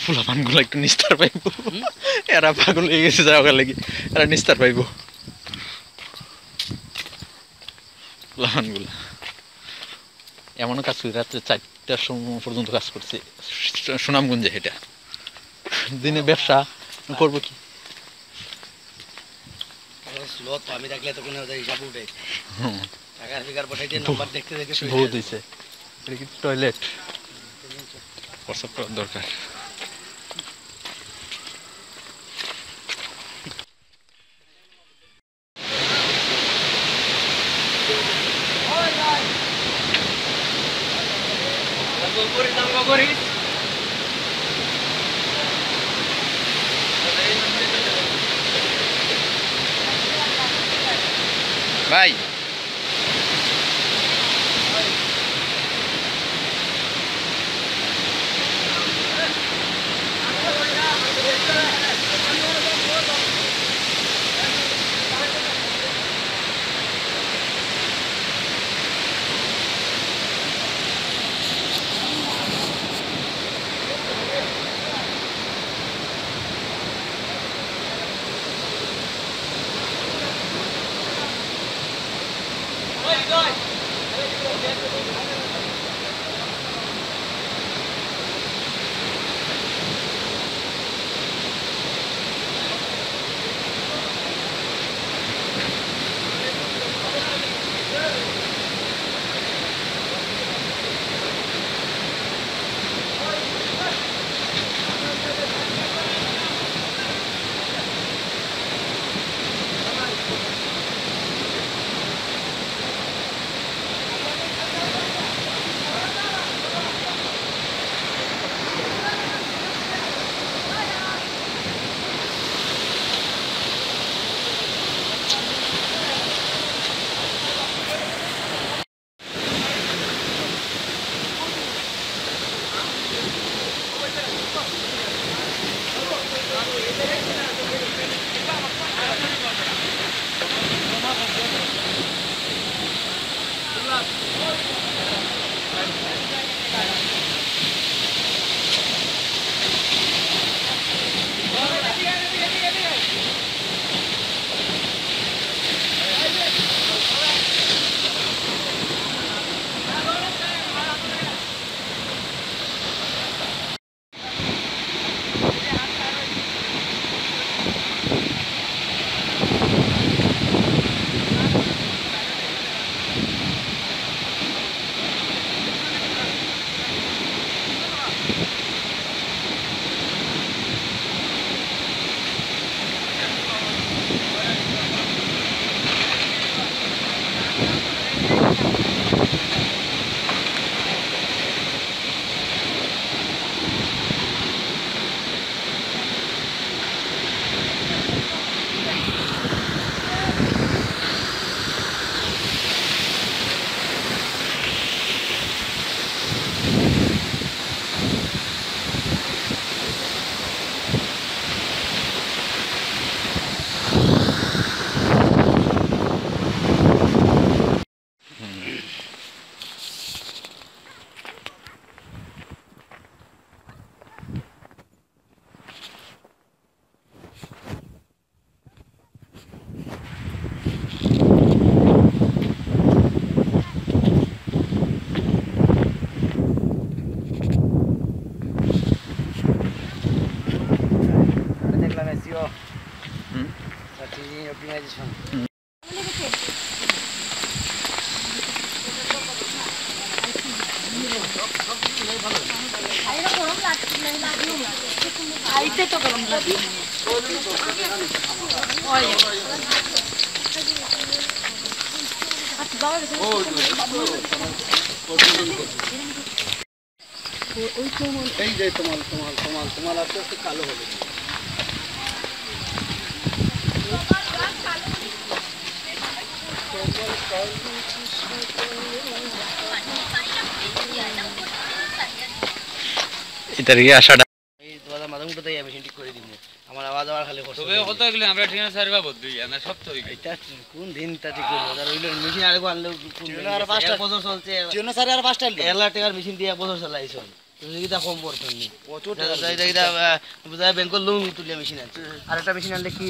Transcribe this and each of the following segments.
ফুলাপানগুলো একটু নিস্তার পাইব এরা পাগল হয়ে গেছে যাওয়ার লাগি এরা নিস্তার পাইব ফুলাপানগুলো এমনও কাজ করি রাত্রে 4টার সময় পর্যন্ত কাজ করছে সুনামগঞ্জে এটা দিনে ব্যবসা করবো কি আমি দেখলে তো কোনো হিসাব উঠে টাকার ফিগার পাঠাইতে নাম্বার দেখতে দেখতে বহুত হয়েছে এটা কি টয়লেট প্রস্রাব করার দরকার ভাই আইতে তো গরম লাগে এই যে তোমার আস্তে আস্তে কালো হবে এটার কি আশাটা এই তোমাদের মাথা মুঠোতেই আমি ঠিক করে দিব আমার আওয়াজ আবার খালি কষ্ট তবে কত গেলে আমরা ঠিকানা সার্ভে বদলি না সব তো এটা কোন দিন তা ঠিক করব আর হইলো মেশিন আরেকো আনলো কোন আর 5টা বছর চলছে জন্য স্যার আর 5টা এলা টাকার মেশিন দিয়ে 1 বছর চালাইছো এটা কম পড়ছেন নি ব্যাংকের লোন তুলে মেশিন আনছে আর একটা মেশিন আনলে কি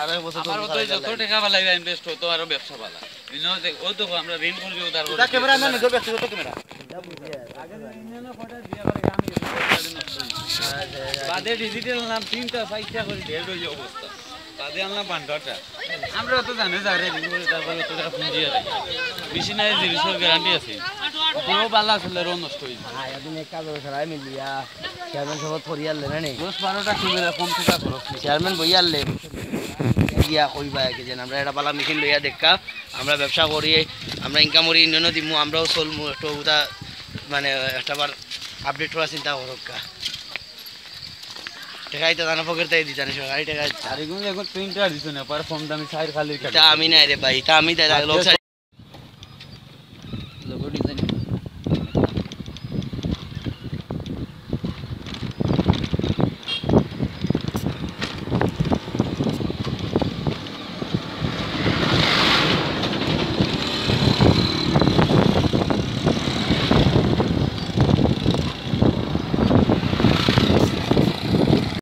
আরো বছর আমার তো যত টাকা পালা ইনভেস্ট হতো আরো ব্যবসা পালা ও তো আমরা ঋণ করি উদার করি ক্যামেরা না নিজের ব্যক্তিগত ক্যামেরা বাদে ডিজিটাল নাম 3টা 4টা করে ঢের হয়ে অবস্থা বাদে আনলাম 5টা আমরা তো জানি যারে ঋণ করে তারপরে তো টাকা পুঁজি আছে বেশি নাই জিনিসের গ্যারান্টি আছে কোনো বালা আসলে রো নষ্ট হয়ে যায় একদিন এক কাজ সরাই মিলিয়া চেয়ারম্যান সব ফরিয়ালে না নি 10-12টা ক্যামেরা কম টাকা খরচ চেয়ারম্যান বইয়ালে গিয়া কইবা কি যেন আমরা এটা বালা মেশিন লইয়া দেখা আমরা ব্যবসা করি আমরা ইনকাম করি ইন্ডিয়ান দিমু আমরাও চলমু একটু ওটা মানে একটাবার আপডেট করার চিন্তা করুকা টাকাই তো জানা পকেট তাই দিতানি সরকারি টাকা আর এগুলো এখন 3টা দিছ না পরে কম দামি সাইড খালি তা আমি নাই রে ভাই তা আমি লোক